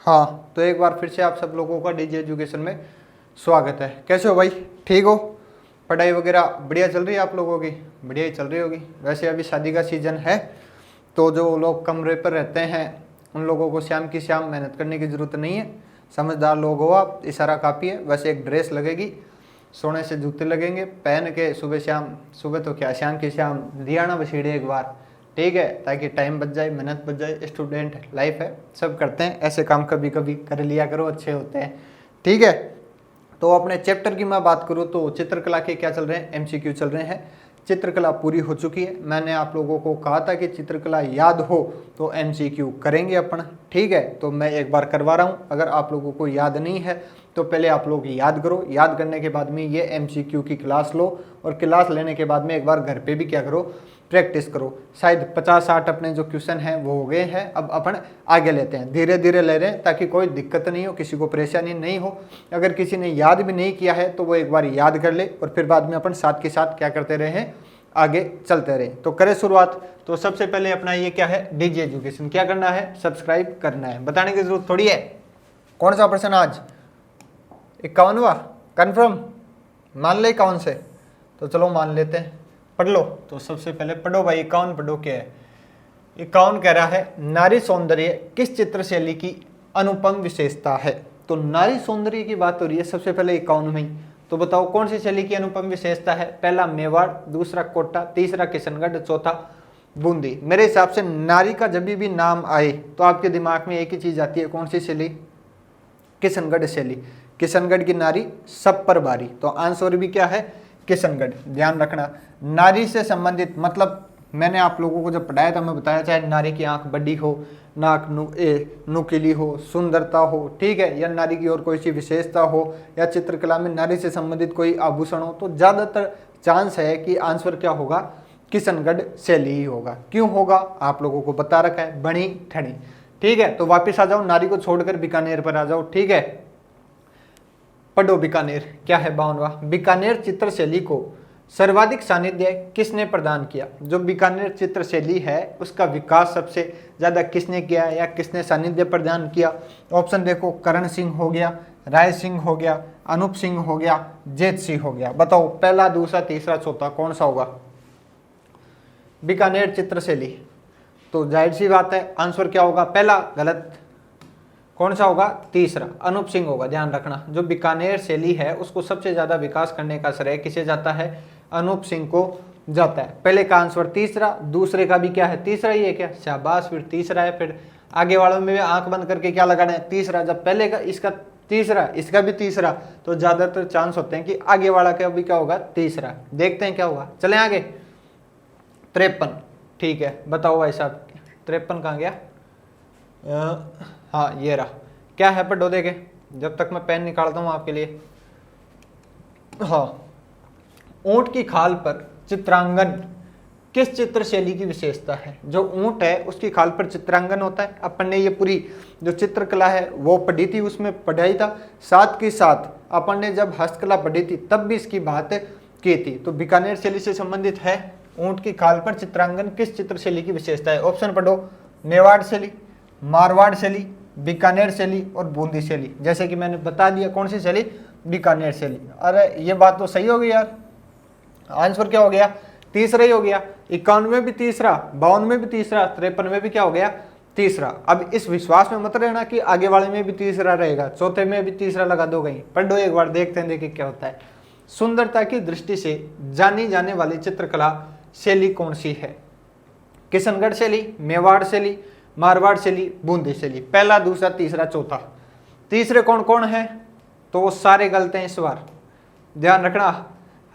हाँ, तो एक बार फिर से आप सब लोगों का डीजे एजुकेशन में स्वागत है। कैसे हो भाई, ठीक हो? पढ़ाई वगैरह बढ़िया चल रही है आप लोगों की? बढ़िया ही चल रही होगी। वैसे अभी शादी का सीज़न है, तो जो लोग कमरे पर रहते हैं उन लोगों को शाम की शाम मेहनत करने की ज़रूरत नहीं है। समझदार लोग हो आप, इशारा काफ़ी है। वैसे एक ड्रेस लगेगी, सोने से जूते लगेंगे, पहन के सुबह शाम, सुबह तो क्या शाम की शाम दियाना बछीड़े एक बार, ठीक है, ताकि टाइम बच जाए, मेहनत बच जाए। स्टूडेंट लाइफ है, सब करते हैं ऐसे काम, कभी कभी कर लिया करो, अच्छे होते हैं, ठीक है। तो अपने चैप्टर की मैं बात करूँ तो चित्रकला के क्या चल रहे हैं, एमसीक्यू चल रहे हैं। चित्रकला पूरी हो चुकी है। मैंने आप लोगों को कहा था कि चित्रकला याद हो तो एमसीक्यू करेंगे अपन, ठीक है। तो मैं एक बार करवा रहा हूँ। अगर आप लोगों को याद नहीं है तो पहले आप लोग याद करो, याद करने के बाद में ये एमसीक्यू की क्लास लो, और क्लास लेने के बाद में एक बार घर पे भी क्या करो, प्रैक्टिस करो। शायद 50-60 अपने जो क्वेश्चन हैं वो हो गए हैं। अब अपन आगे लेते हैं, धीरे धीरे ले रहे हैं ताकि कोई दिक्कत नहीं हो, किसी को परेशानी नहीं हो। अगर किसी ने याद भी नहीं किया है तो वो एक बार याद कर ले, और फिर बाद में अपन साथ के साथ क्या करते रहे हैं, आगे चलते रहे। तो करें शुरुआत। तो सबसे पहले अपना ये क्या है, डीजे एजुकेशन क्या करना है, सब्सक्राइब करना है, बताने की जरूरत थोड़ी है। कौन सा प्रश्न आज, 51वां कन्फर्म? मान ले 51 से, तो चलो मान लेते हैं। पढ़ लो। तो सबसे पहले पढ़ो भाई, 51 पढ़ो। क्या है 51? कह रहा है नारी सौंदर्य किस चित्र शैली की अनुपम विशेषता है। तो नारी सौंदर्य की बात हो रही है सबसे पहले 51 में ही। तो बताओ कौन सी शैली की अनुपम विशेषता है? पहला मेवाड़, दूसरा कोटा, तीसरा किशनगढ़, चौथा बूंदी। मेरे हिसाब से नारी का जब भी नाम आए तो आपके दिमाग में एक ही चीज आती है, कौन सी शैली? किशनगढ़ शैली। किशनगढ़ की नारी सब पर भारी। तो आंसर भी क्या है, किशनगढ़। ध्यान रखना, नारी से संबंधित मतलब मैंने आप लोगों को जब पढ़ाया था मैं बताया, चाहे नारी की आंख बड़ी हो, नाक नुकीली हो, सुंदरता हो, ठीक है, या नारी की और कोई सी विशेषता हो, या चित्रकला में नारी से संबंधित कोई आभूषण हो, तो ज़्यादातर चांस है कि आंसर क्या होगा, किशनगढ़ शैली ही होगा। क्यों होगा आप लोगों को बता रखा है, बनी ठनी, ठीक है। तो वापिस आ जाओ, नारी को छोड़कर बीकानेर पर आ जाओ, ठीक है। पढ़ो बीकानेर। क्या है 52वां? बीकानेर चित्र शैली को सर्वाधिक सानिध्य किसने प्रदान किया? जो बीकानेर चित्र शैली है उसका विकास सबसे ज्यादा किसने किया या किसने सानिध्य प्रदान किया? ऑप्शन देखो, करण सिंह हो गया, राय सिंह हो गया, अनूप सिंह हो गया, जेत सिंह हो गया। बताओ पहला, दूसरा, तीसरा, चौथा कौन सा होगा बीकानेर चित्र शैली? तो जाहिर सी बात है आंसर क्या होगा, पहला गलत। कौन सा होगा? तीसरा, अनूप सिंह होगा। ध्यान रखना, जो बीकानेर शैली है उसको सबसे ज्यादा विकास करने का श्रेय किसे जाता है? अनूप सिंह को जाता है। पहले का आंसर तीसरा, दूसरे का भी क्या है, तीसरा ही है क्या? शाबाश, फिर तीसरा है। फिर आगे वालों में भी आंख बंद करके क्या लगाना है, तीसरा। जब पहले का इसका तीसरा, इसका भी तीसरा, तो ज्यादातर चांस होते हैं कि आगे वाला का भी क्या होगा, तीसरा। देखते हैं क्या होगा, चलें आगे। 53, ठीक है, बताओ भाई साहब 53 कहाँ गया? हाँ ये रहा। क्या है पढ़ो देखे, जब तक मैं पेन निकालता हूँ आपके लिए। हाँ, ऊंट की खाल पर चित्रांगन किस चित्र शैली की विशेषता है? जो ऊंट है उसकी खाल पर चित्रांगन होता है। अपन ने ये पूरी जो चित्रकला है वो पढ़ी थी, उसमें पढ़ाई था। साथ के साथ अपन ने जब हस्तकला पढ़ी थी तब भी इसकी बात की थी। तो बीकानेर शैली से संबंधित है, ऊंट की खाल पर चित्रांगन किस चित्र शैली की विशेषता है? ऑप्शन पढ़ो, मेवाड़ शैली, मारवाड़ शैली, बीकानेर शैली और बूंदी शैली। जैसे कि मैंने बता दिया कौन सी शैली, बीकानेर शैली। अरे ये बात तो सही हो गई यार, आंसर क्या हो गया, तीसरा ही हो गया। 51 में भी तीसरा, 52 में भी तीसरा, 53 में भी क्या हो गया, तीसरा। अब इस विश्वास में मत रहना कि आगे वाले में भी तीसरा रहेगा, चौथे में भी तीसरा लगा दो कहीं। पढ़ो एक बार, देखते हैं देखिए क्या होता है। सुंदरता की दृष्टि से जानी जाने वाली चित्रकला शैली कौन सी है? किशनगढ़ शैली, मेवाड़ शैली, मारवाड़ शैली, बूंदी शैली। पहला, दूसरा, तीसरा, चौथा। तीसरे कौन कौन है? तो वो सारे गलत हैं इस बार। ध्यान रखना,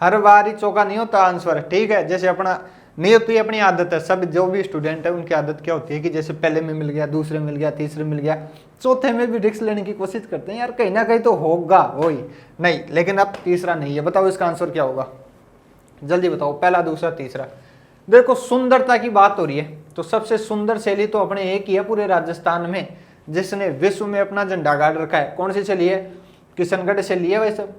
हर बार ही चौका नहीं होता आंसर, ठीक है। जैसे अपना नहीं होती अपनी आदत है, सब जो भी स्टूडेंट है उनकी आदत क्या होती है कि जैसे पहले में मिल गया, दूसरे में मिल गया, तीसरे में मिल गया, चौथे में भी रिस्क लेने की कोशिश करते हैं यार, कहीं ना कहीं तो होगा वही नहीं। लेकिन अब तीसरा नहीं है, बताओ इसका आंसर क्या होगा, जल्दी बताओ। पहला, दूसरा, तीसरा। देखो सुंदरता की बात हो रही है तो सबसे सुंदर शैली तो अपने एक ही है पूरे राजस्थान में, जिसने विश्व में अपना झंडा गाड़ रखा है। कौन सी शैली है? किशनगढ़ शैली है भाई सब,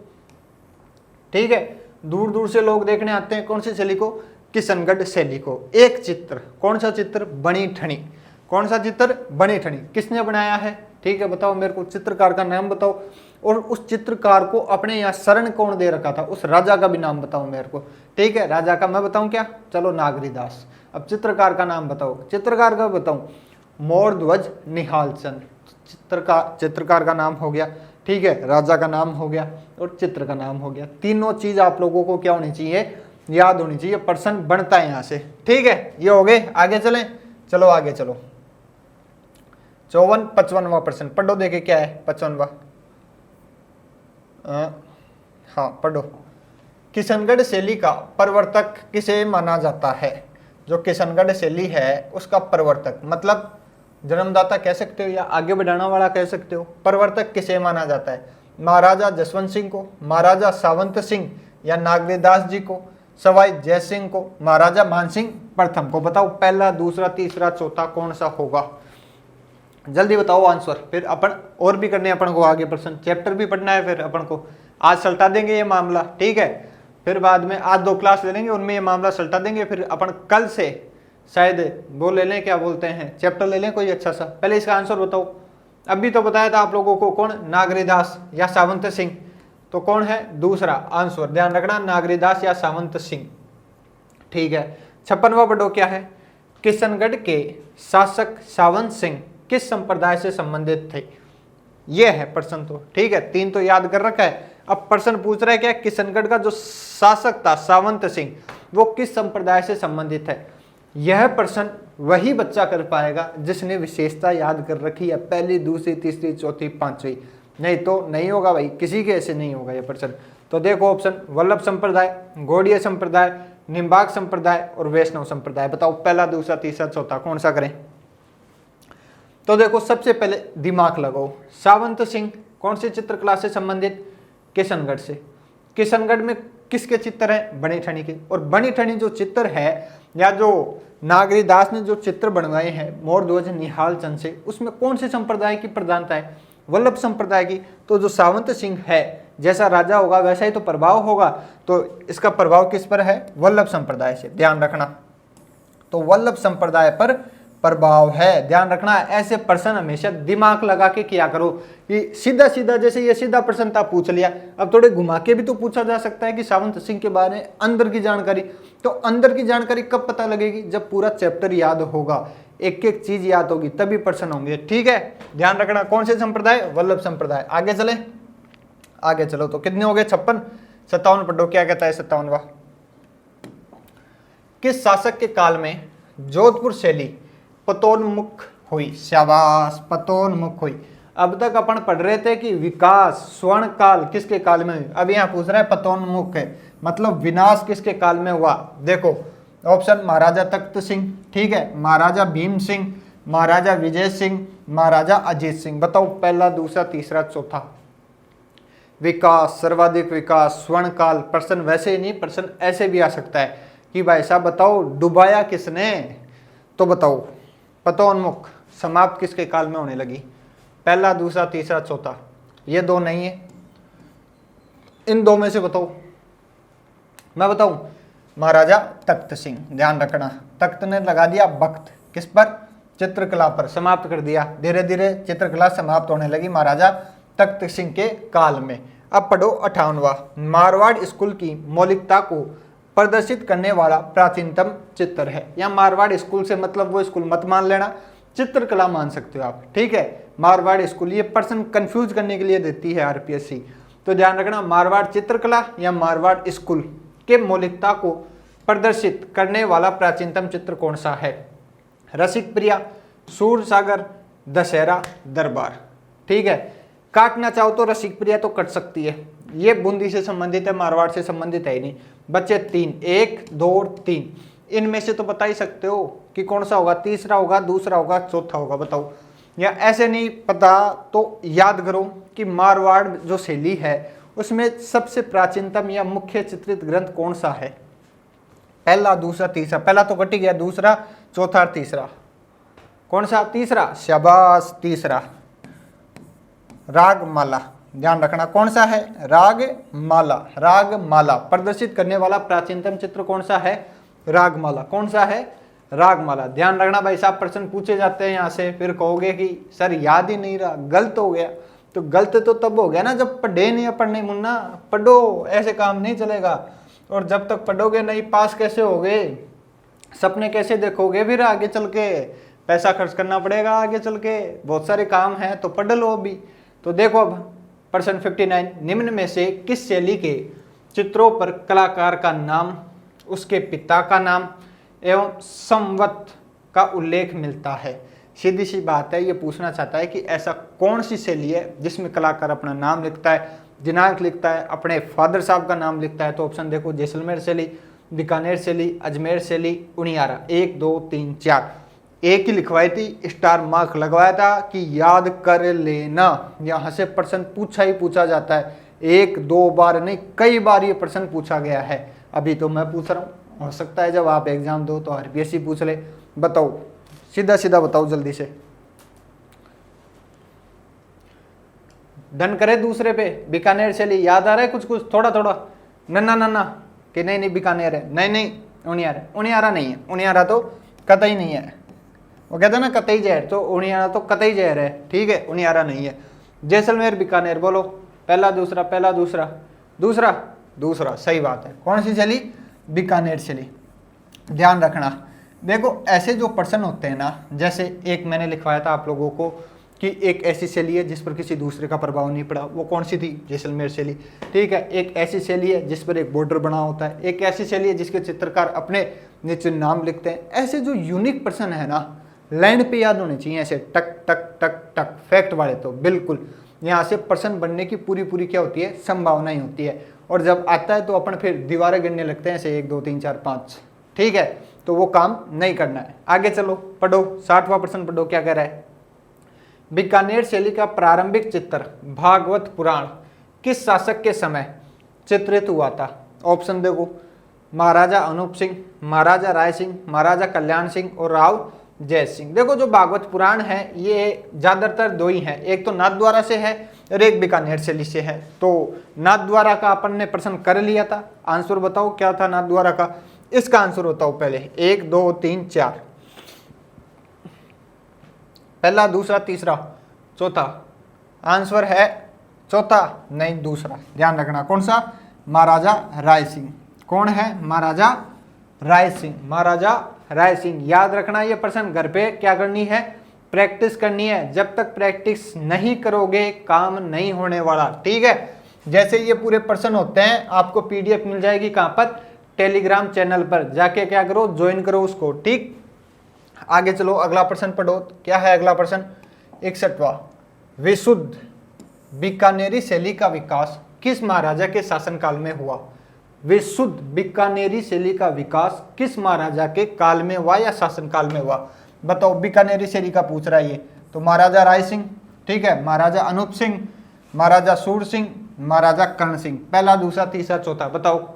ठीक है। दूर दूर से लोग देखने आते हैं कौन सी शैली को, किशनगढ़ शैली को। एक चित्र, कौन सा चित्र, बनी ठनी। कौन सा चित्र, बनी ठनी। किसने बनाया है? ठीक है, बताओ मेरे को चित्रकार का नाम बताओ, और उस चित्रकार को अपने यहाँ शरण कौन दे रखा था, उस राजा का भी नाम बताओ मेरे को। ठीक है, राजा का मैं बताऊं क्या, चलो नागरीदास। अब चित्रकार का नाम बताओ, चित्रकार का बताऊं मोरध्वज निहाल चंद। चित्रकार का नाम हो गया, ठीक है, राजा का नाम हो गया और चित्र का नाम हो गया। तीनों चीज आप लोगों को क्या होनी चाहिए, याद होनी चाहिए। पर्सन बनता है यहाँ से। ठीक है, ये हो गए, आगे चलें, चलो आगे चलो। 54 55वां प्रश्न पढ़ो, देखे क्या है 55वां। हाँ पढ़ो। किशनगढ़ शैली का प्रवर्तक किसे माना जाता है? जो किशनगढ़ शैली है उसका प्रवर्तक मतलब जन्मदाता कह सकते हो या आगे बढ़ाना वाला कह सकते हो। प्रवर्तक किसे माना जाता है? महाराजा जसवंत सिंह को, महाराजा सावंत सिंह या नागरीदास जी को, सवाई जय सिंह को, महाराजा मानसिंह प्रथम को। बताओ पहला, दूसरा, तीसरा, चौथा कौन सा होगा? जल्दी बताओ आंसर। फिर अपन और भी करने अपन को आगे प्रश्न, चैप्टर भी पढ़ना है। फिर अपन को आज सल्टा देंगे ये मामला, ठीक है। फिर बाद में आज 2 क्लास ले लेंगे, उनमें ये मामला सल्टा देंगे। फिर अपन कल से शायद वो ले लें, क्या बोलते हैं, चैप्टर ले लें कोई अच्छा सा। पहले इसका आंसर बताओ। अभी तो बताया था आप लोगों को कौन, नागरीदास या सावंत सिंह। तो कौन है दूसरा आंसर, ध्यान रखना, नागरीदास या सावंत सिंह। ठीक है, 56वां पढ़ो क्या है? किशनगढ़ के शासक सावंत सिंह किस संप्रदाय से संबंधित थे? ये है प्रश्न तो, ठीक है, 3 तो याद कर रखा है। अब प्रश्न पूछ रहा है क्या, किशनगढ़ का जो शासक था सावंत सिंह वो किस संप्रदाय से संबंधित है? यह प्रश्न वही बच्चा कर पाएगा जिसने विशेषता याद कर रखी है, पहली, दूसरी, तीसरी, चौथी, पांचवी। नहीं तो नहीं होगा भाई, किसी के ऐसे नहीं होगा यह प्रश्न। तो देखो ऑप्शन, वल्लभ संप्रदाय, गौड़ीय संप्रदाय, निम्बार्क संप्रदाय और वैष्णव संप्रदाय। बताओ पहला, दूसरा, तीसरा, चौथा कौन सा करें? तो देखो सबसे पहले दिमाग लगाओ। सावंत सिंह कौन सी चित्रकला से संबंधित? किशनगढ़ से। किशनगढ़ में किसके चित्र हैं? बनी ठनी के। और बनी ठनी जो चित्र है या जो नागरीदास ने जो चित्र बनवाए हैं मोरध्वज निहाल चंद से, उसमें कौन से संप्रदाय की प्रधानता है? वल्लभ संप्रदाय की। तो जो सावंत सिंह है जैसा राजा होगा वैसा ही तो प्रभाव होगा, तो इसका प्रभाव किस पर है? वल्लभ संप्रदाय से, ध्यान रखना। तो वल्लभ संप्रदाय पर प्रभाव है, ध्यान रखना। ऐसे प्रश्न हमेशा दिमाग लगा के किया करो कि सीधा सीधा, जैसे ये सीधा प्रश्न था पूछ लिया, अब थोड़े घुमा के भी तो पूछा जा सकता है कि सावंत सिंह के बारे में अंदर की जानकारी। तो अंदर की जानकारी कब पता लगेगी? जब पूरा चैप्टर याद होगा, एक एक चीज याद होगी, तभी प्रश्न होंगे। ठीक है, ध्यान रखना। कौन से संप्रदाय? वल्लभ संप्रदाय। आगे चले, आगे चलो। तो कितने हो गए? 56। 57 पढ़ो क्या कहता है 57वां। किस शासक के काल में जोधपुर शैली पतोन्मुख हुई? शाबाश, पतोन्मुख हुई। अब तक अपन पढ़ रहे थे कि विकास स्वर्ण काल किसके काल में हुई, अब यहाँ पूछ रहा है पतोन्मुख है, मतलब विनाश किसके काल में हुआ? देखो ऑप्शन, महाराजा तख्त सिंह, ठीक है, महाराजा भीम सिंह, महाराजा विजय सिंह, महाराजा अजीत सिंह। बताओ पहला, दूसरा, तीसरा, चौथा। विकास, सर्वाधिक विकास, स्वर्ण काल। प्रश्न वैसे ही नहीं, प्रश्न ऐसे भी आ सकता है कि भाई साहब बताओ डुबाया किसने? तो बताओ पतोन्मुख समाप्त किसके काल में होने लगी? पहला, दूसरा, तीसरा, चौथा। ये 2 नहीं है, इन 2 में से बताओ। मैं बताऊं, महाराजा तख्त सिंह। ध्यान रखना, तख्त ने लगा दिया वक्त किस पर? चित्रकला पर, समाप्त कर दिया। धीरे धीरे चित्रकला समाप्त होने लगी महाराजा तख्त सिंह के काल में। अब पढ़ो 58वां। मारवाड़ स्कूल की मौलिकता को प्रदर्शित करने वाला प्राचीनतम चित्र है। या मारवाड़ स्कूल से मतलब वो स्कूल मत मान लेना, चित्रकला मान सकते हो आप। ठीक है, मारवाड़ स्कूल, ये प्रश्न कंफ्यूज करने के लिए देती है आरपीएससी। तो ध्यान रखना, मारवाड़ चित्रकला या मारवाड़ स्कूल के मौलिकता को प्रदर्शित करने वाला प्राचीनतम चित्र कौन सा है? रसिक प्रिया, सूरसागर, दशहरा, दरबार। ठीक है, काटना चाहो तो रसिक प्रिया तो कट सकती है, ये बूंदी से संबंधित है, मारवाड़ से संबंधित है ही नहीं। बच्चे 3, 1, 2 और 3, इनमें से तो बता ही सकते हो कि कौन सा होगा, तीसरा होगा, दूसरा होगा, चौथा होगा। बताओ, या ऐसे नहीं पता तो याद करो कि मारवाड़ जो शैली है उसमें सबसे प्राचीनतम या मुख्य चित्रित ग्रंथ कौन सा है? पहला, दूसरा, तीसरा। पहला तो कट गया, दूसरा, चौथा, तीसरा। कौन सा? तीसरा, शाबाश, तीसरा, रागमाला। ध्यान रखना, कौन सा है? रागमाला। रागमाला प्रदर्शित करने वाला प्राचीनतम चित्र कौन सा है? रागमाला। कौन सा है? रागमाला। ध्यान रखना भाई साहब, प्रश्न पूछे जाते हैं यहाँ से, फिर कहोगे कि सर याद ही नहीं रहा, गलत हो गया। तो गलत तो तब हो गया ना जब पढ़े नहीं या पढ़ने मुन्ना, पढ़ो, ऐसे काम नहीं चलेगा। और जब तक पढ़ोगे नहीं, पास कैसे होगे, सपने कैसे देखोगे, फिर आगे चल के पैसा खर्च करना पड़ेगा, आगे चल के बहुत सारे काम हैं, तो पढ़ लो अभी। तो देखो अब प्रश्न 59, निम्न में से किस शैली के चित्रों पर कलाकार का नाम, उसके पिता का नाम एवं संवत का उल्लेख मिलता है। सीधी सी बात है, ये पूछना चाहता है कि ऐसा कौन सी शैली है जिसमें कलाकार अपना नाम लिखता है, दिनांक लिखता है, अपने फादर साहब का नाम लिखता है। तो ऑप्शन देखो, जैसलमेर शैली, बीकानेर शैली, अजमेर शैली, उनियारा। 1 2 3 4 एक ही लिखवाई थी, स्टार मार्क लगवाया था कि याद कर लेना। यहाँ से प्रश्न पूछा ही पूछा जाता है, 1 2 बार नहीं, कई बार ये प्रश्न पूछा गया है। अभी तो मैं पूछ रहा हूँ, हो सकता है जब आप एग्जाम दो तो आरपीएससी पूछ ले। बताओ, सीधा सीधा बताओ जल्दी से, डन करे दूसरे पे। बीकानेर शैली याद आ रहा है कुछ कुछ, थोड़ा थोड़ा, नन्ना नन्ना कि नहीं नहीं बीकानेर है, नहीं नहीं उनियारा, उनियारा नहीं है, उनियारा तो कतई नहीं है। वो कहते हैं ना कतई जहर, तो उनियारा तो कतई जहर है, ठीक है, उनियारा नहीं है। जैसलमेर बीकानेर बोलो, पहला दूसरा, पहला दूसरा, दूसरा दूसरा, सही बात है। कौन सी शैली, बीकानेर शैली। ध्यान रखना, देखो ऐसे जो प्रश्न होते हैं ना, जैसे एक मैंने लिखवाया था आप लोगों को कि एक ऐसी शैली है जिस पर किसी दूसरे का प्रभाव नहीं पड़ा, वो कौन सी थी, जैसलमेर शैली, ठीक है। एक ऐसी शैली है जिस पर एक बॉर्डर बना होता है, एक ऐसी शैली है जिसके चित्रकार अपने नीचे नाम लिखते हैं। ऐसे जो यूनिक प्रश्न है ना, लाइन पे याद होने चाहिए, ऐसे टक टक टक टक, फैक्ट वाले तो बिल्कुल। यहाँ से प्रश्न बनने की पूरी पूरी क्या होती है, संभावना ही होती है। और जब आता है तो अपन फिर दीवारें गिनने लगते हैं, ऐसे 1 2 3 4 5, ठीक है, तो वो काम नहीं करना है। आगे चलो, पढ़ो 60वां प्रश्न पढ़ो, क्या कह रहा है। बीकानेर शैली का प्रारंभिक चित्र भागवत पुराण किस शासक के समय चित्रित हुआ था। ऑप्शन देखो, महाराजा अनूप सिंह, महाराजा राय सिंह, महाराजा कल्याण सिंह और राव जय सिंह। देखो जो भागवत पुराण है ये ज्यादातर दो ही हैं, एक तो नाथद्वारा से है और एक बीकानेर शैली से है। तो नाथद्वारा का अपन ने प्रश्न कर लिया था, आंसर बताओ क्या था नाथद्वारा का, इसका आंसर बताओ पहले। 1 2 3 4, पहला दूसरा तीसरा चौथा, आंसर है चौथा नहीं दूसरा। ध्यान रखना, कौन सा, महाराजा राय सिंह। कौन है, महाराजा राय सिंह, महाराजा राय सिंह। याद रखना ये प्रश्न घर पे क्या करनी है, प्रैक्टिस करनी है। जब तक प्रैक्टिस नहीं करोगे काम नहीं होने वाला, ठीक है। जैसे ये पूरे प्रश्न होते हैं आपको पीडीएफ मिल जाएगी, कहाँ पर, टेलीग्राम चैनल पर जाके क्या करो, ज्वाइन करो उसको, ठीक। आगे चलो, अगला प्रश्न पढ़ो, क्या है अगला प्रश्न, 61वां। विशुद्ध बीकानेरी शैली का विकास किस महाराजा के शासनकाल में हुआ। विशुद्ध बीकानेरी शैली का विकास किस महाराजा के काल में हुआ या शासनकाल में हुआ। बताओ, बीकानेरी शैली का पूछ रहा है ये, तो महाराजा राय सिंह, ठीक है, महाराजा अनूप सिंह, महाराजा सूर सिंह, महाराजा कर्ण सिंह। पहला दूसरा तीसरा चौथा, बताओ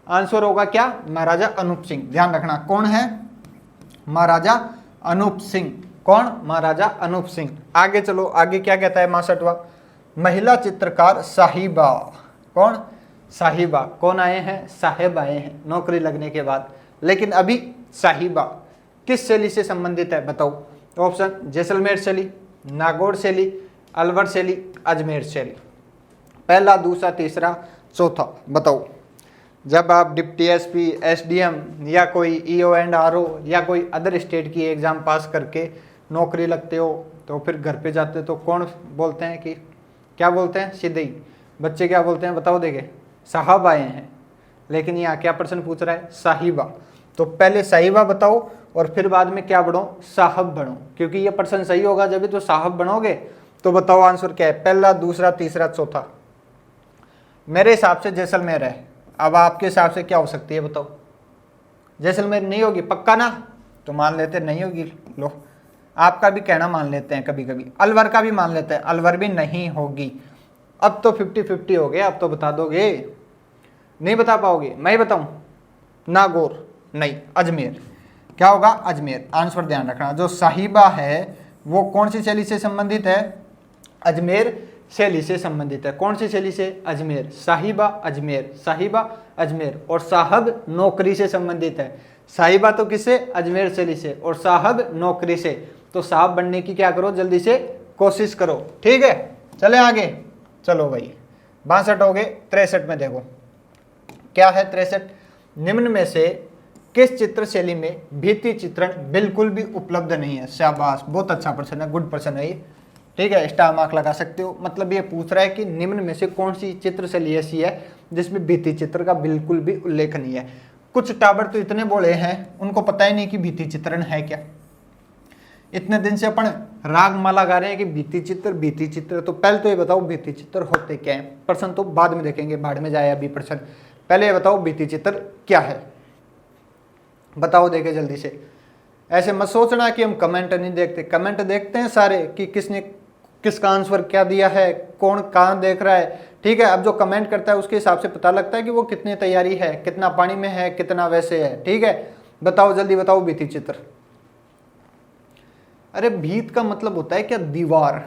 आंसर होगा क्या, महाराजा अनूप सिंह। ध्यान रखना, कौन है, महाराजा अनूप सिंह। कौन, महाराजा अनूप सिंह। आगे चलो, आगे क्या कहता है 62वां। महिला चित्रकार साहिबा। कौन, साहिबा। कौन आए हैं, साहेब आए हैं नौकरी लगने के बाद, लेकिन अभी साहिबा किस शैली से संबंधित है, बताओ। ऑप्शन, जैसलमेर शैली, नागौर शैली, अलवर शैली, अजमेर शैली। पहला दूसरा तीसरा चौथा, बताओ। जब आप डिप्टी एसपी, एसडीएम या कोई ईओ एंड आरओ या कोई अदर स्टेट की एग्जाम पास करके नौकरी लगते हो तो फिर घर पे जाते तो कौन बोलते हैं कि, क्या बोलते हैं, सीधे ही बच्चे क्या बोलते हैं, बताओ देखे, साहब आए हैं। लेकिन यहाँ क्या प्रश्न पूछ रहा है, साहिबा। तो पहले साहिबा बताओ और फिर बाद में क्या बढ़ो, साहब बनो, क्योंकि ये प्रश्न सही होगा जब भी तो साहब बनोगे। तो बताओ आंसर क्या है, पहला दूसरा तीसरा चौथा। मेरे हिसाब से जैसलमेर है, अब आपके हिसाब से क्या हो सकती है बताओ। जैसलमेर नहीं होगी पक्का ना, तो मान लेते नहीं होगी, लो आपका भी कहना मान लेते हैं, कभी कभी अलवर का भी मान लेते हैं, अलवर भी नहीं होगी। अब तो 50-50 हो गया, अब तो बता दोगे, नहीं बता पाओगे, मैं ही बताऊं, नागौर नहीं, अजमेर। क्या होगा, अजमेर। आंसर ध्यान रखना, जो साहिबा है वो कौन सी शैली से संबंधित है, अजमेर शैली से संबंधित है। कौन सी शैली से? अजमेर, साहिबा अजमेर, साहिबा अजमेर। और साहब नौकरी से संबंधित है। साहिबा तो किससे? अजमेर शैली से, और साहब नौकरी से। तो साहब बनने की क्या करो, जल्दी से कोशिश करो। ठीक है, चले आगे। चलो भाई, 62 हो गए। 63 में देखो क्या है। 63, निम्न में से किस चित्र शैली में भित्ति चित्रण बिल्कुल भी उपलब्ध नहीं है? शाबाश, बहुत अच्छा प्रश्न है, गुड प्रश्न है ये। ठीक है, स्टार मार्क लगा सकते हो। मतलब ये पूछ रहा है कि निम्न में से कौन सी चित्र शैली ऐसी है जिसमें भित्ति चित्र का बिल्कुल भी उल्लेख नहीं है। कुछ टाबर तो इतने बोले हैं उनको पता ही नहीं कि भित्ति चित्रण है क्या। इतने दिन से अपन राग माला गा रहे हैं कि भित्ति चित्र। तो पहले तो ये बताओ भित्ति चित्र होते क्या है। प्रश्न तो बाद में देखेंगे, भाड़ में जाए अभी प्रश्न। पहले ये बताओ भित्ति चित्र क्या है, बताओ देखे जल्दी से। ऐसे मत सोचना कि हम कमेंट नहीं देखते, कमेंट देखते हैं सारे कि किसने किसका आंसर क्या दिया है, कौन कहाँ देख रहा है। ठीक है, अब जो कमेंट करता है उसके हिसाब से पता लगता है कि वो कितनी तैयारी है, कितना पानी में है, कितना वैसे है। ठीक है, बताओ जल्दी बताओ भित्ति चित्र। अरे भीत का मतलब होता है क्या? दीवार।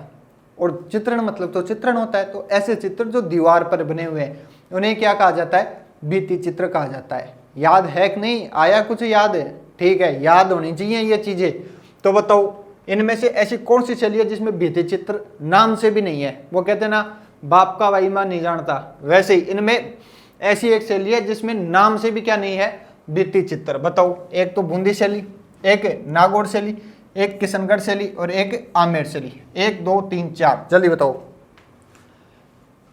और चित्रण मतलब तो चित्रण होता है। तो ऐसे चित्र जो दीवार पर बने हुए हैं उन्हें क्या कहा जाता है? भित्ति चित्र कहा जाता है। याद है कि नहीं? आया कुछ याद है? ठीक है, याद होनी चाहिए ये चीजें। तो बताओ इनमें से ऐसी कौन सी शैली है जिसमें भित्ति चित्र नाम से भी नहीं है? वो कहते हैं ना, बाप का भाई मां नहीं जानता, वैसे ही इनमें ऐसी एक शैली है जिसमें नाम से भी क्या नहीं है? भित्ति चित्र। बताओ, एक तो बूंदी शैली, एक नागौर शैली, एक किशनगढ़ शैली और एक आमेर शैली। 1 2 3 4, जल्दी बताओ।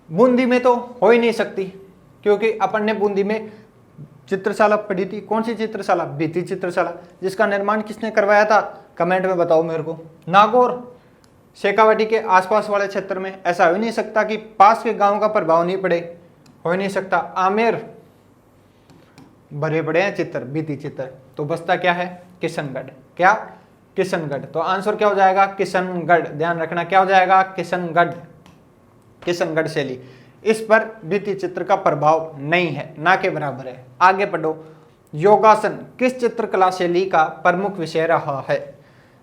बूंदी में तो हो ही नहीं सकती क्योंकि अपन ने बूंदी में चित्रशाला पढ़ी थी। कौन सी चित्रशाला? भित्ति चित्रशाला। जिसका निर्माण किसने करवाया था? कमेंट में बताओ मेरे को। नागौर, शेखावाटी के आसपास वाले क्षेत्र में। ऐसा हो ही नहीं सकता कि पास के गांव का प्रभाव नहीं पड़े, हो ही नहीं सकता। आमेर भरे पड़े हैं चित्र, भित्ति चित्र। तो बसता क्या है? किशनगढ़। क्या? किशनगढ़। तो आंसर क्या हो जाएगा? किशनगढ़। ध्यान रखना क्या हो जाएगा? किशनगढ़, किशनगढ़ शैली। इस पर भित्ति चित्र का प्रभाव नहीं है, ना के बराबर है। आगे पढ़ो। योगासन किस चित्रकला शैली का प्रमुख विषय रहा है?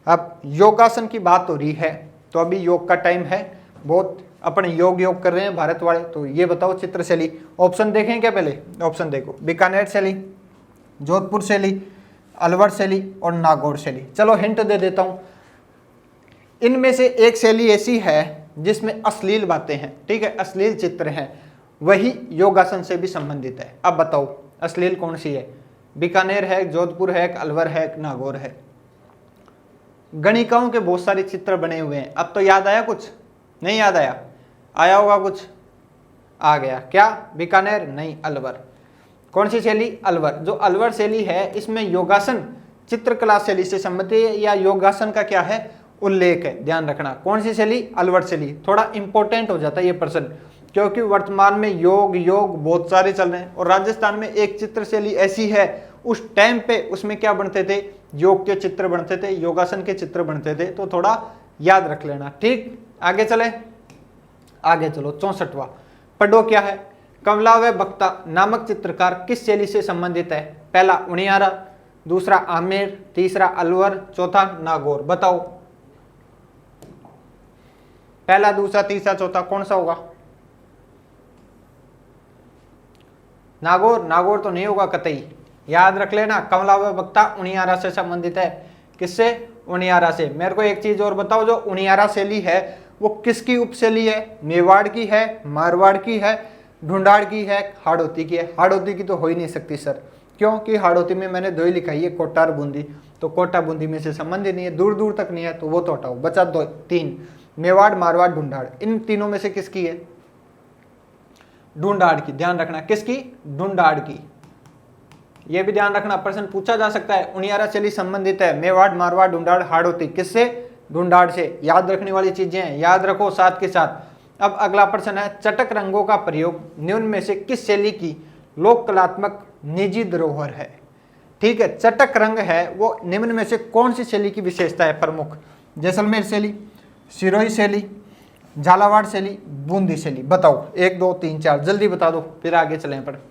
अब योगासन की बात हो रही है तो अभी योग का टाइम है, बहुत अपन योग कर रहे हैं भारत वाले। तो ये बताओ चित्र शैली। ऑप्शन देखें क्या? पहले ऑप्शन देखो। बीकानेर शैली, जोधपुर शैली, अलवर शैली और नागौर शैली। चलो हिंट दे देता हूं। इनमें से एक शैली ऐसी है जिसमें अश्लील बातें हैं। ठीक है, अश्लील चित्र हैं, वही योगासन से भी संबंधित है। अब बताओ अश्लील कौन सी है? बीकानेर है, जोधपुर है, अलवर है, नागौर है। गणिकाओं के बहुत सारे चित्र बने हुए हैं। अब तो याद आया? कुछ नहीं याद आया? आया होगा कुछ? आ गया क्या? बीकानेर नहीं, अलवर। कौन सी शैली? अलवर। जो अलवर शैली है इसमें योगासन चित्रकला शैली से संबंधित है या योगासन का क्या है? उल्लेख है। ध्यान रखना कौन सी शैली? अलवर शैली। थोड़ा इंपॉर्टेंट हो जाता है ये प्रश्न क्योंकि वर्तमान में योग बहुत सारे चल रहे हैं और राजस्थान में एक चित्र शैली ऐसी है, उस टाइम पे उसमें क्या बनते थे? योग के चित्र बनते थे, योगासन के चित्र बनते थे। तो थोड़ा याद रख लेना। ठीक, आगे चले, आगे चलो। 64वां पढ़ो क्या है? कमला व बख्ता नामक चित्रकार किस शैली से संबंधित है? पहला उनियारा, दूसरा आमेर, तीसरा अलवर, चौथा नागौर। बताओ पहला, दूसरा, तीसरा, चौथा कौन सा होगा? नागौर? नागौर तो नहीं होगा कतई। याद रख लेना, कमला व बख्ता उनियारा से संबंधित है। किससे? उनियारा से। मेरे को एक चीज और बताओ, जो उनियारा शैली है वो किसकी उपशैली है? मेवाड़ की है, मारवाड़ की है, ढूंढाड़ की है, हाड़ौती की है? हाड़ौती की तो हो ही नहीं सकती सर, क्योंकि हाड़ौती में मैंने 2 ही लिखाई है, कोटा और बूंदी। तो कोटा बूंदी में से संबंध ही नहीं है, दूर दूर तक नहीं है, तो वो तो हटाओ। बचा 3, मेवाड़, मारवाड़, ढूंढाड़। इन तीनों में से किसकी है? ढूंढाड़ की। ध्यान रखना किसकी? ढूंढाड़ की। ये भी ध्यान रखना, प्रश्न पूछा जा सकता है। उनियारा शैली संबंधित है मेवाड़, मारवाड़, ढूंढाड़, हाड़ौती। किससे? ढूंढाड़ से। याद रखने वाली चीजें हैं, याद रखो साथ के साथ। अब अगला प्रश्न है, चटक रंगों का प्रयोग निम्न में से किस शैली की लोक कलात्मक निजी धरोहर है? ठीक है, चटक रंग है वो निम्न में से कौन सी शैली की विशेषता है प्रमुख? जैसलमेर शैली, सिरोही शैली, झालावाड़ शैली, बूंदी शैली। बताओ 1 2 3 4, जल्दी बता दो फिर आगे चलें। पर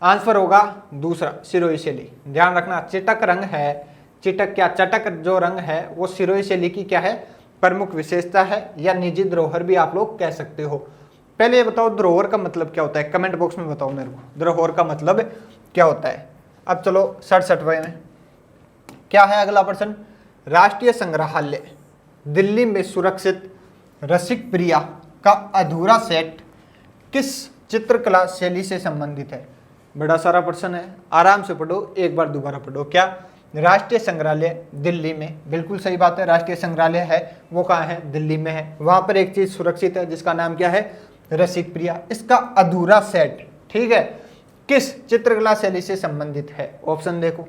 आंसर होगा दूसरा, सिरोही शैली। ध्यान रखना, चिटक रंग है, चिटक क्या? चटक जो रंग है वो सिरोही शैली की क्या है? प्रमुख विशेषता है या निजी धरोहर भी आप लोग कह सकते हो। पहले ये बताओ धरोहर का मतलब क्या होता है, कमेंट बॉक्स में बताओ मेरे को धरोहर का मतलब क्या होता है। अब चलो 67वें में क्या है अगला प्रश्न, राष्ट्रीय संग्रहालय दिल्ली में सुरक्षित रसिक प्रिया का अधूरा सेट किस चित्रकला शैली से संबंधित है। बड़ा सारा प्रश्न है, आराम से पढ़ो, एक बार दोबारा पढ़ो। क्या राष्ट्रीय संग्रहालय दिल्ली में, बिल्कुल सही बात है, राष्ट्रीय संग्रहालय है वो कहाँ है, दिल्ली में है। वहां पर एक चीज सुरक्षित है जिसका नाम क्या है, रसिक प्रिया। इसका अधूरा सेट, ठीक है, किस चित्रकला शैली से संबंधित है। ऑप्शन देखो,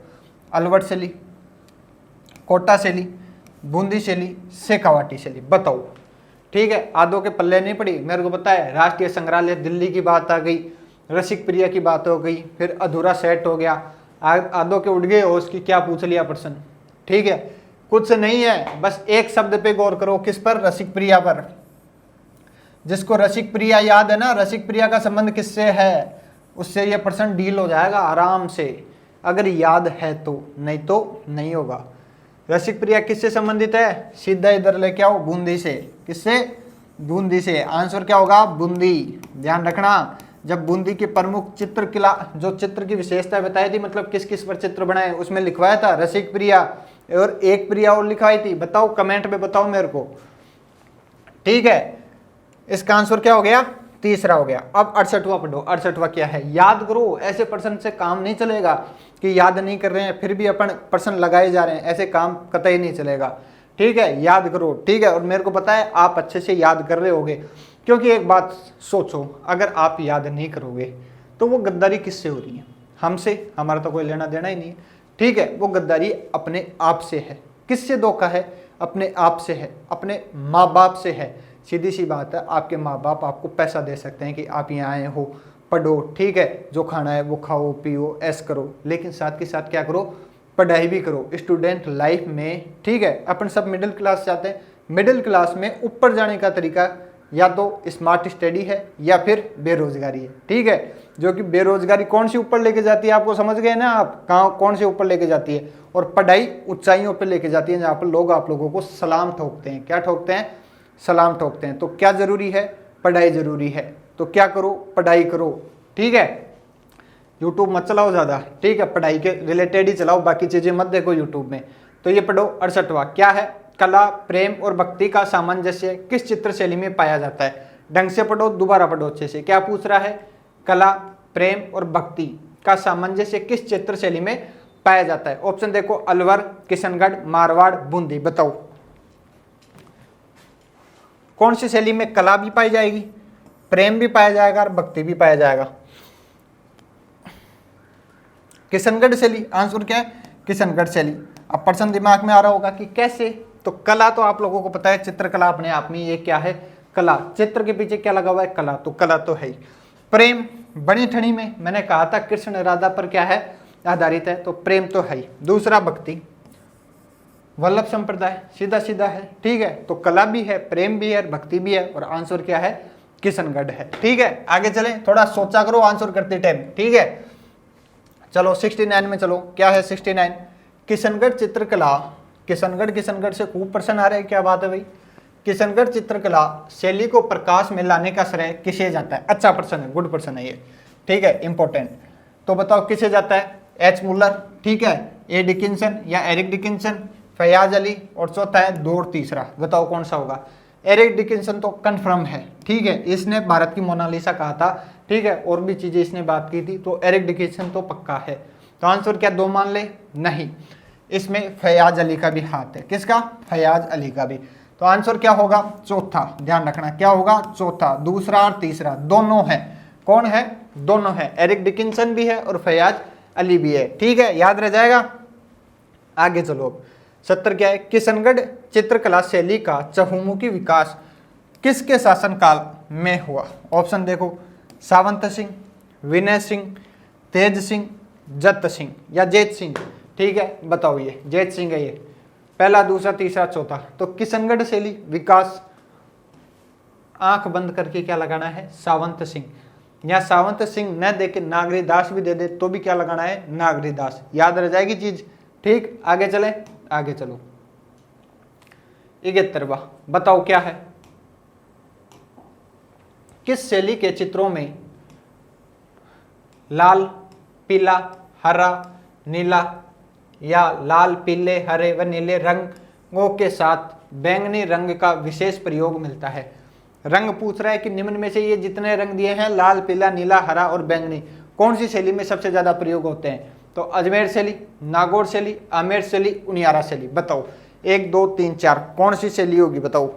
अलवर शैली, कोटा शैली, बूंदी शैली, शेखावाटी शैली, बताओ। ठीक है, आधो के पल्ले नहीं पड़ी, मेरे को पता है राष्ट्रीय संग्रहालय दिल्ली की बात आ गई, रसिक प्रिया की बात हो गई, फिर अधूरा सेट हो गया, आधो के उड़ गए हो, उसकी क्या पूछ लिया प्रश्न। ठीक है, कुछ नहीं है, बस एक शब्द पे गौर करो, किस पर, रसिक प्रिया पर। जिसको रसिक प्रिया याद है ना, रसिक प्रिया का संबंध किससे है, उससे ये प्रश्न डील हो जाएगा आराम से, अगर याद है तो, नहीं तो नहीं होगा। रसिक प्रिया किससे संबंधित है, सीधा इधर लेके आओ, बूंदी से। किससे, बूंदी से। आंसर क्या होगा, बूंदी। ध्यान रखना, जब बूंदी की प्रमुख चित्रकला, जो चित्र की विशेषता बताई थी, मतलब किस किस पर चित्र बनाए, उसमें लिखवाया था रसिक प्रिया, और एक प्रिया और लिखवाई थी। बताओ, कमेंट में बताओ मेरे को। ठीक है, इसका आंसर क्या हो गया, तीसरा हो गया। अब 68वां पढ़ो। 68वां क्या है, याद करो, ऐसे प्रश्न से काम नहीं चलेगा कि याद नहीं कर रहे हैं फिर भी अपन प्रश्न लगाए जा रहे हैं, ऐसे काम कतई नहीं चलेगा। ठीक है, याद करो। ठीक है, और मेरे को पता है आप अच्छे से याद कर रहे होगे, क्योंकि एक बात सोचो, अगर आप याद नहीं करोगे तो वो गद्दारी किससे हो रही है, हमसे, हमारा तो कोई लेना देना ही नहीं है। ठीक है, वो गद्दारी अपने आप से है। किससे धोखा है, अपने आप से है, अपने माँ बाप से है। सीधी सी बात है, आपके माँ बाप आपको पैसा दे सकते हैं कि आप यहाँ आए हो, पढ़ो, ठीक है, जो खाना है वो खाओ पियो ऐश करो, लेकिन साथ के साथ क्या करो, पढ़ाई भी करो। स्टूडेंट लाइफ में, ठीक है, अपन सब मिडिल क्लास चाहते हैं, मिडिल क्लास में ऊपर जाने का तरीका या तो स्मार्ट स्टडी है या फिर बेरोजगारी है। ठीक है, जो कि बेरोजगारी कौन सी ऊपर लेके जाती है, आपको समझ गए ना आप, कहाँ कौन सी ऊपर लेके जाती है, और पढ़ाई ऊंचाइयों पर लेके जाती है, जहाँ पर लोग आप लोगों को सलाम ठोकते हैं। क्या ठोकते हैं, सलाम ठोकते हैं। तो क्या जरूरी है, पढ़ाई जरूरी है। तो क्या करो, पढ़ाई करो। ठीक है, यूट्यूब मत चलाओ ज़्यादा, ठीक है, पढ़ाई के रिलेटेड ही चलाओ, बाकी चीज़ें मत देखो यूट्यूब में। तो ये पढ़ो 68वां क्या है, कला, प्रेम और भक्ति का सामंजस्य किस चित्र शैली में पाया जाता है। ढंग से पढ़ो, दोबारा पढ़ो अच्छे से। क्या पूछ रहा है, कला, प्रेम और भक्ति का सामंजस्य किस चित्र शैली में पाया जाता है। ऑप्शन देखो, अलवर, किशनगढ़, मारवाड़, बूंदी, बताओ कौन सी शैली में कला भी पाई जाएगी, प्रेम भी पाया जाएगा और भक्ति भी पाया जाएगा। किशनगढ़ शैली, आंसर क्या है, किशनगढ़ शैली। अब प्रश्न दिमाग में आ रहा होगा कि कैसे, तो कला तो आप लोगों को पता है, चित्रकला अपने आप में ये क्या है, कला। चित्र के पीछे क्या लगा हुआ है, कला, तो कला तो है ही। प्रेम बनी ठनी में मैंने कहा था कृष्ण राधा पर क्या है, आधारित है, तो प्रेम तो है ही। दूसरा भक्ति, वल्लभ संप्रदाय, सीधा सीधा है। ठीक है, तो कला भी है, प्रेम भी है, भक्ति भी है, और आंसर क्या है, किशनगढ़ है। ठीक है, आगे चले, थोड़ा सोचा करो आंसर करते टाइम। ठीक है, चलो 69 में चलो। क्या है 69, किशनगढ़ चित्रकला, किशनगढ़ से खूब प्रश्न आ रहे हैं, क्या बात है भाई। किशनगढ़ चित्रकला शैली को प्रकाश में लाने का श्रेय किसे जाता है। अच्छा प्रश्न है, गुड प्रश्न है ये। ठीक है, इंपॉर्टेंट। तो बताओ किसे जाता है, एच मुलर, ठीक है, ए डिकिंसन या एरिक डिकिंसन, फयाज अली, और चौथा है दौर तीसरा। बताओ कौन सा होगा। एरिक डिकिंसन तो कंफर्म है। ठीक है, इसने भारत की मोनालिसा कहा था। ठीक है, और भी चीजें इसने बात की थी, तो एरिक डिकिंसन तो पक्का है। तो आंसर क्या, दो मान ले, नहीं, इसमें फयाज अली का भी हाथ है। किसका, फयाज अली का भी। तो आंसर क्या होगा, चौथा। ध्यान रखना, क्या होगा, चौथा। दूसरा और तीसरा दोनों है। कौन है, दोनों है, एरिक डिकिंसन भी है और फयाज अली भी है। ठीक है, याद रह जाएगा। आगे चलो। अब 70 क्या है, किशनगढ़ चित्रकला शैली का चहुमुखी विकास किसके शासनकाल में हुआ। ऑप्शन देखो, सावंत सिंह, विनय सिंह, तेज सिंह, जत सिंह या जेत सिंह। ठीक है, बताओ, ये जेत सिंह है, ये पहला, दूसरा, तीसरा, चौथा। तो किशनगढ़ शैली विकास, आंख बंद करके क्या लगाना है, सावंत सिंह, या सावंत सिंह न दे के नागरीदास भी दे दे तो भी क्या लगाना है, नागरीदास। याद रह जाएगी चीज। ठीक, आगे चले, आगे चलो। 71वां, बताओ क्या है। किस शैली के चित्रों में लाल, पीला, हरा, नीला या लाल, पीले, हरे व नीले रंगों के साथ बैंगनी रंग का विशेष प्रयोग मिलता है। रंग पूछ रहा है कि निम्न में से ये जितने रंग दिए हैं, लाल, पीला, नीला, हरा और बैंगनी, कौन सी शैली में सबसे ज्यादा प्रयोग होते हैं। तो अजमेर शैली, नागौर शैली, आमेर शैली, उनियारा शैली। बताओ 1 2 3 4 कौन सी शैली होगी, बताओ।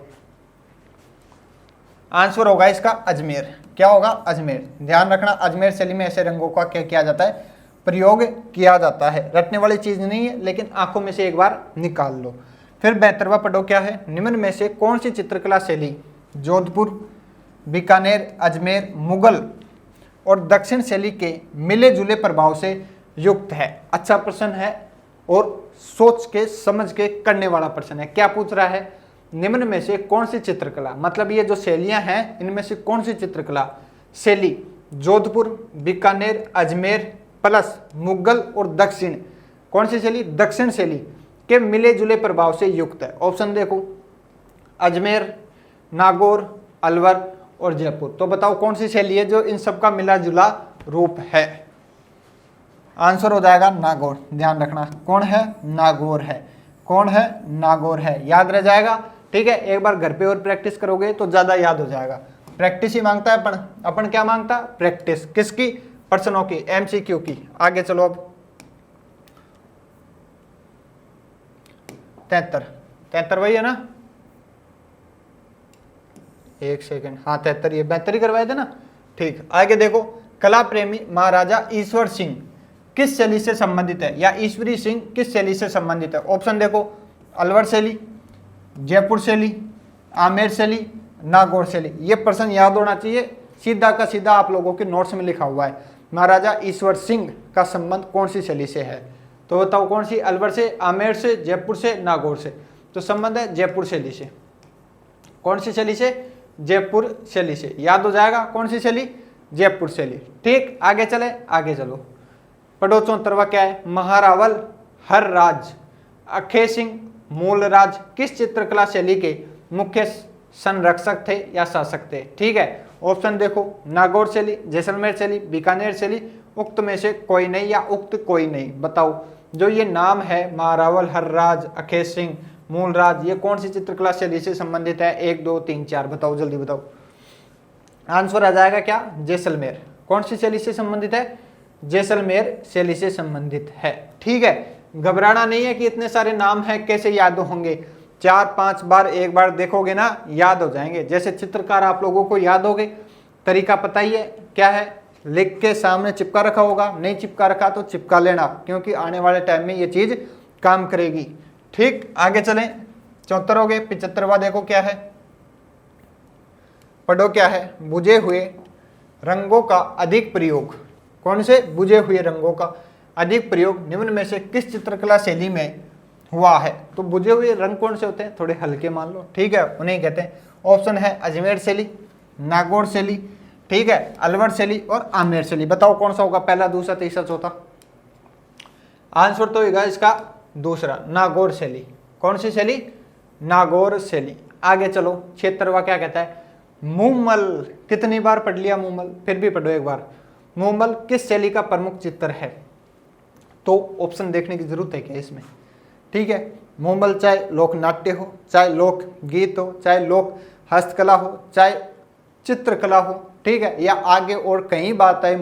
आंसर होगा इसका अजमेर। क्या होगा, अजमेर। ध्यान रखना, अजमेर शैली में ऐसे रंगों का क्या किया जाता है, प्रयोग किया जाता है। रटने वाली चीज नहीं है, लेकिन आंखों में से एक बार निकाल लो। फिर 72वां पढ़ो क्या है। निम्न में से कौन सी चित्रकला शैली जोधपुर, बीकानेर, अजमेर, मुगल और दक्षिण शैली के मिले जुले प्रभाव से युक्त है। अच्छा प्रश्न है और सोच के समझ के करने वाला प्रश्न है। क्या पूछ रहा है, निम्न में से कौन सी चित्रकला, मतलब ये जो शैलियां हैं इनमें से कौन सी चित्रकला शैली जोधपुर, बीकानेर, अजमेर प्लस मुगल और दक्षिण, कौन सी शैली, दक्षिण शैली के मिले जुले प्रभाव से युक्त है। ऑप्शन देखो, अजमेर, नागौर, अलवर और जयपुर। तो बताओ कौन सी शैली है जो इन सबका मिला जुला रूप है। आंसर हो जाएगा नागौर। ध्यान रखना, कौन है, नागौर है। कौन है, नागौर है। याद रह जाएगा, ठीक है। एक बार घर पे और प्रैक्टिस करोगे तो ज्यादा याद हो जाएगा। प्रैक्टिस ही मांगता है अपन क्या मांगता, प्रैक्टिस। किसकी, प्रश्नों की, एमसीक्यू की। आगे चलो अब 73 वही है ना, एक सेकंड, हाँ 73, ये 72 ही करवाए थे ना, ठीक। आगे देखो, कला प्रेमी महाराजा ईश्वर सिंह किस शैली से संबंधित है, या ईश्वरी सिंह किस शैली से संबंधित है। ऑप्शन देखो, अलवर शैली, जयपुर शैली, आमेर शैली, नागौर शैली। ये प्रश्न याद होना चाहिए, सीधा का सीधा आप लोगों के नोट्स में लिखा हुआ है। महाराजा ईश्वर सिंह का संबंध कौन सी शैली से है, तो बताओ कौन सी, अलवर से, आमेर से, जयपुर से, नागौर से। तो संबंध है जयपुर शैली से। कौन सी शैली से, जयपुर शैली से। याद हो जाएगा कौन सी शैली, जयपुर शैली, ठीक। आगे चले, आगे चलो, पढ़ो 74वां क्या है। महारावल, हरराज, अखेर सिंह, मूलराज किस चित्रकला शैली के मुख्य संरक्षक थे या शासक थे, ठीक है। ऑप्शन देखो, नागौर शैली, जैसलमेर शैली, बीकानेर शैली, उक्त में से कोई नहीं या उक्त कोई नहीं। बताओ जो ये नाम है महारावल, हरराज, अखेर सिंह, मूलराज, ये कौन सी चित्रकला शैली से संबंधित है। 1 2 3 4 बताओ, जल्दी बताओ। आंसर आ जाएगा क्या, जैसलमेर। कौन सी शैली से संबंधित है, जैसलमेर शैली से संबंधित है, ठीक है। घबराना नहीं है कि इतने सारे नाम हैं कैसे याद होंगे, 4-5 बार एक बार देखोगे ना याद हो जाएंगे। जैसे चित्रकार आप लोगों को याद होगे, तरीका पता ही है क्या है, लिख के सामने चिपका रखा होगा, नहीं चिपका रखा तो चिपका लेना, क्योंकि आने वाले टाइम में ये चीज काम करेगी, ठीक। आगे चलें, 74 हो गए। 75वां देखो क्या है, पढ़ो क्या है। बुझे हुए रंगों का अधिक प्रयोग, कौन से, बुझे हुए रंगों का अधिक प्रयोग निम्न में से किस चित्रकला शैली में हुआ है। तो बुझे हुए रंग कौन से होते हैं, थोड़े हल्के मान लो, ठीक है, उन्हें कहते हैं। ऑप्शन है अजमेर शैली, नागौर शैली, ठीक है, अलवर शैली और आमेर शैली। बताओ कौन सा होगा, पहला, दूसरा, तीसरा, चौथा। आंसर तो होगा इसका दूसरा, नागौर शैली। कौन सी शैली, नागौर शैली। आगे चलो, 76वां क्या कहता है। मूमल, कितनी बार पढ़ लिया मूमल, फिर भी पढ़ो एक बार। मूमल किस शैली का प्रमुख चित्र है। तो ऑप्शन देखने की जरूरत है क्या इसमें, ठीक है। मूमल चाहे लोक नाट्य हो, चाहे लोक गीत हो, चाहे लोक हस्तकला हो, चाहे चित्रकला हो, ठीक है, या आगे और कहीं बात है।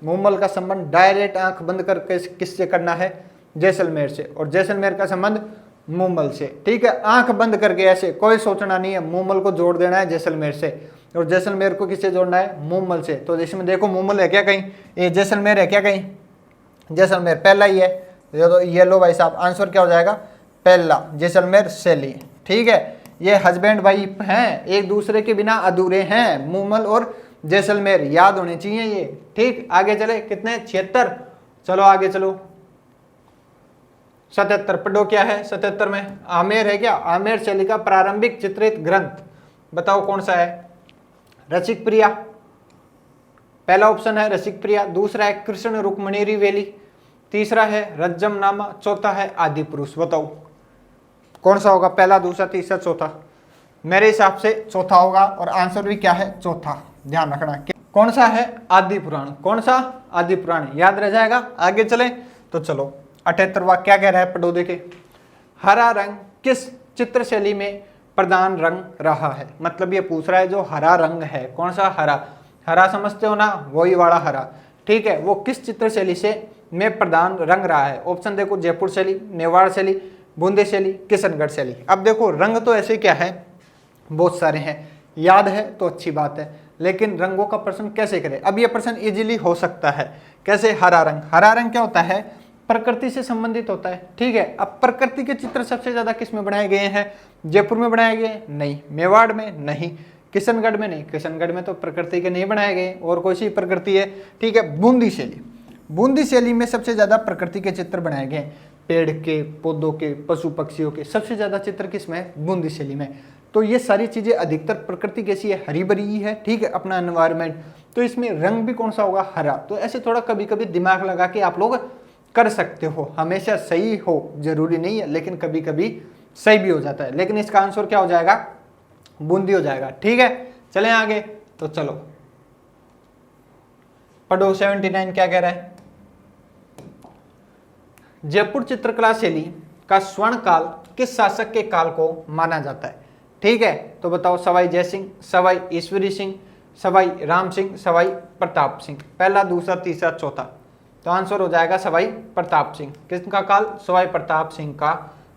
मूमल का संबंध डायरेक्ट आंख बंद करके किससे करना है, जैसलमेर से, और जैसलमेर का संबंध मूमल से, ठीक है। आंख बंद करके ऐसे कोई सोचना नहीं है, मूमल को जोड़ देना है जैसलमेर से, और जैसलमेर को किससे जोड़ना है, मूमल से। तो इसमें देखो मूमल है क्या कहीं, ये जैसलमेर है क्या कहीं, जैसलमेर पहला ही है। तो ये लो भाई साहब, आंसर क्या हो जाएगा, पहला, जैसलमेर शैली, ठीक है। ये हस्बैंड वाइफ हैं, एक दूसरे के बिना अधूरे हैं, मूमल और जैसलमेर, याद होने चाहिए ये, ठीक। आगे चले, कितने, 76। चलो आगे चलो, 77 पढ़ो क्या है। 77 में आमेर है क्या, आमेर शैली का प्रारंभिक चित्रित ग्रंथ बताओ कौन सा है। रसिक प्रिया, पहला ऑप्शन है रसिक प्रिया, दूसरा है कृष्ण रुक्मणी वेली, तीसरा है रज्जम नामा, चौथा है आदि पुरुष। बताओ कौन सा होगा? पहला, दूसरा, तीसरा, चौथा? मेरे हिसाब से चौथा होगा और आंसर भी क्या है? चौथा। ध्यान रखना। कौन सा है? आदि पुराण। कौन सा? आदि पुराण। याद रह जाएगा। आगे चले तो चलो 78वां क्या कह रहा है? पढ़ो देखे। हरा रंग किस चित्र शैली में प्रधान रंग रहा है? मतलब ये पूछ रहा है जो हरा रंग है, कौन सा हरा? हरा समझते हो ना, वही वाला हरा, ठीक है, वो किस चित्र शैली से में प्रधान रंग रहा है? ऑप्शन देखो, जयपुर शैली, मेवाड़ शैली, बूंदी शैली, किशनगढ़ शैली। अब देखो रंग तो ऐसे क्या है, बहुत सारे हैं, याद है तो अच्छी बात है, लेकिन रंगों का प्रश्न कैसे करें? अब ये प्रश्न इजीली हो सकता है। कैसे? हरा रंग। हरा रंग क्या होता है? प्रकृति से संबंधित होता है, ठीक है। अब प्रकृति के चित्र सबसे ज्यादा किस में बनाए गए हैं? जयपुर में बनाए गए? नहीं। मेवाड़ में? नहीं। किशनगढ़ में? नहीं। किशनगढ़ में तो प्रकृति के नहीं बनाए गए, और कोई सी प्रकृति है, ठीक है। बूंदी शैली, बूंदी शैली में सबसे ज्यादा प्रकृति के चित्र बनाए गए, पेड़ के, पौधों के, पशु पक्षियों के, सबसे ज्यादा चित्र किसमें? बूंदी शैली में। तो ये सारी चीजें अधिकतर प्रकृति कैसी है? हरी भरी है, ठीक है, अपना एनवायरमेंट। तो इसमें रंग भी कौन सा होगा? हरा। तो ऐसे थोड़ा कभी कभी दिमाग लगा के आप लोग कर सकते हो। हमेशा सही हो जरूरी नहीं है, लेकिन कभी कभी सही भी हो जाता है। लेकिन इसका आंसर क्या हो जाएगा? बूंदी हो जाएगा, ठीक है। चलें आगे तो चलो पढ़ो। 79 क्या कह रहा है? जयपुर चित्रकला शैली का स्वर्ण काल किस शासक के काल को माना जाता है? ठीक है, तो बताओ। सवाई जय सिंह, सवाई ईश्वरी सिंह, सवाई राम सिंह, सवाई प्रताप सिंह? पहला, दूसरा, तीसरा, चौथा? तो आंसर हो जाएगा सवाई प्रताप सिंह। किसका काल? सवाई प्रताप सिंह का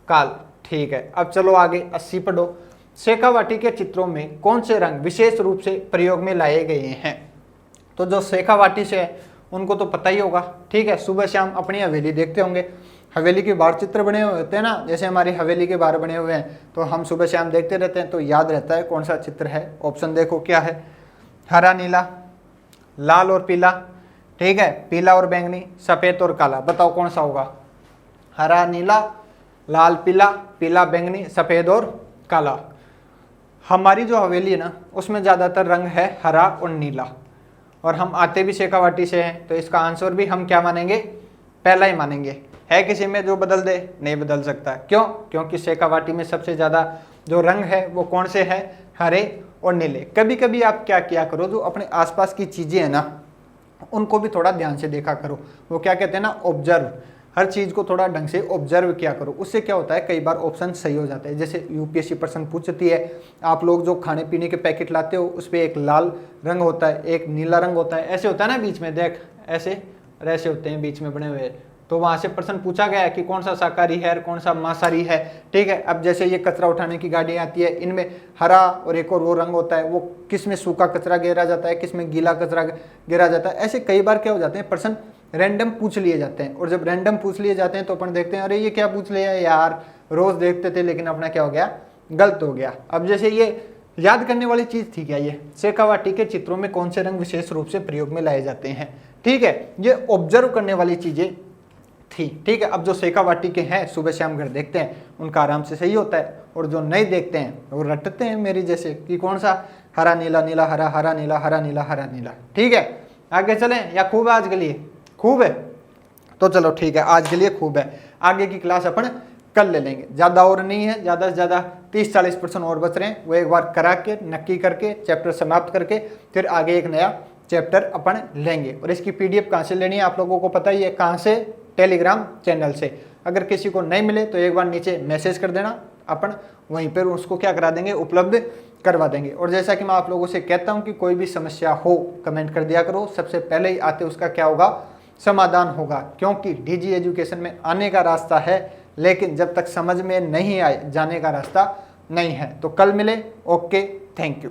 काल, ठीक है। अब चलो आगे 80 पढ़ो। शेखावाटी के चित्रों में कौन से रंग विशेष रूप से प्रयोग में लाए गए हैं? तो जो शेखावाटी से है उनको तो पता ही होगा, ठीक है। सुबह शाम अपनी हवेली देखते होंगे, हवेली के बाहर चित्र बने हुए होते हैं ना, जैसे हमारी हवेली के बाहर बने हुए हैं, तो हम सुबह शाम देखते रहते हैं, तो याद रहता है कौन सा चित्र है। ऑप्शन देखो क्या है? हरा नीला, लाल और पीला, ठीक है, पीला और बैंगनी, सफेद और काला। बताओ कौन सा होगा? हरा नीला, लाल पीला, पीला बैंगनी, सफेद और काला। हमारी जो हवेली है ना, उसमें ज्यादातर रंग है हरा और नीला, और हम आते भी शेखावाटी से हैं, तो इसका आंसर भी हम क्या मानेंगे? पहला ही मानेंगे। है किसी में जो बदल दे? नहीं बदल सकता। क्यों? क्योंकि शेखावाटी में सबसे ज्यादा जो रंग है वो कौन से है? हरे और नीले। कभी कभी आप क्या किया करो, जो अपने आसपास की चीजें है ना, उनको भी थोड़ा ध्यान से देखा करो। वो क्या कहते हैं ना, ऑब्जर्व। हर चीज को थोड़ा ढंग से ऑब्जर्व किया करो, उससे क्या होता है, कई बार ऑप्शन सही हो जाते हैं। जैसे यूपीएससी प्रश्न पूछती है, आप लोग जो खाने पीने के पैकेट लाते हो, उस पर एक लाल रंग होता है, एक नीला रंग होता है, ऐसे होता है ना बीच में, देख ऐसे और ऐसे होते हैं बीच में बने हुए। तो वहां से प्रश्न पूछा गया है कि कौन सा शाकाहारी है और कौन सा मांसाहारी है, ठीक है। अब जैसे ये कचरा उठाने की गाड़ी आती है, इनमें हरा और एक और वो रंग होता है, वो किस में सूखा कचरा गिरा जाता है, किस में गीला कचरा गिरा जाता है। ऐसे कई बार क्या हो जाते हैं, प्रश्न रैंडम पूछ लिए जाते हैं, और जब रैंडम पूछ लिए जाते हैं तो अपन देखते हैं अरे ये क्या पूछ लिया यार, रोज देखते थे लेकिन अपना क्या हो गया, गलत हो गया। अब जैसे ये याद करने वाली चीज थी क्या, ये शेखावाटी के चित्रों में कौन से रंग विशेष रूप से प्रयोग में लाए जाते हैं, ठीक है, ये ऑब्जर्व करने वाली चीजें थी, ठीक है। अब जो शेखावाटी के हैं, सुबह शाम घर देखते हैं, उनका आराम से सही होता है, और जो नहीं देखते हैं वो रटते हैं मेरी जैसे कि कौन सा हरा नीला नीला हरा, हरा नीला हरा नीला हरा नीला, ठीक है। आगे चलें या खूब है आज के लिए? खूब है, तो चलो ठीक है, आज के लिए खूब है। आगे की क्लास अपन कल ले लेंगे, ज़्यादा और नहीं है, ज़्यादा से ज़्यादा 30-40% और बच रहे हैं, वो एक बार करा के नक्की करके चैप्टर समाप्त करके फिर आगे एक नया चैप्टर अपन लेंगे। और इसकी PDF कहाँ से लेनी है आप लोगों को पता ही है, कहाँ से? टेलीग्राम चैनल से। अगर किसी को नहीं मिले तो एक बार नीचे मैसेज कर देना, अपन वहीं पर उसको क्या करा देंगे, उपलब्ध करवा देंगे। और जैसा कि मैं आप लोगों से कहता हूँ कि कोई भी समस्या हो कमेंट कर दिया करो, सबसे पहले ही आते उसका क्या होगा, समाधान होगा। क्योंकि DG एजुकेशन में आने का रास्ता है, लेकिन जब तक समझ में नहीं आए जाने का रास्ता नहीं है। तो कल मिले, ओके, थैंक यू।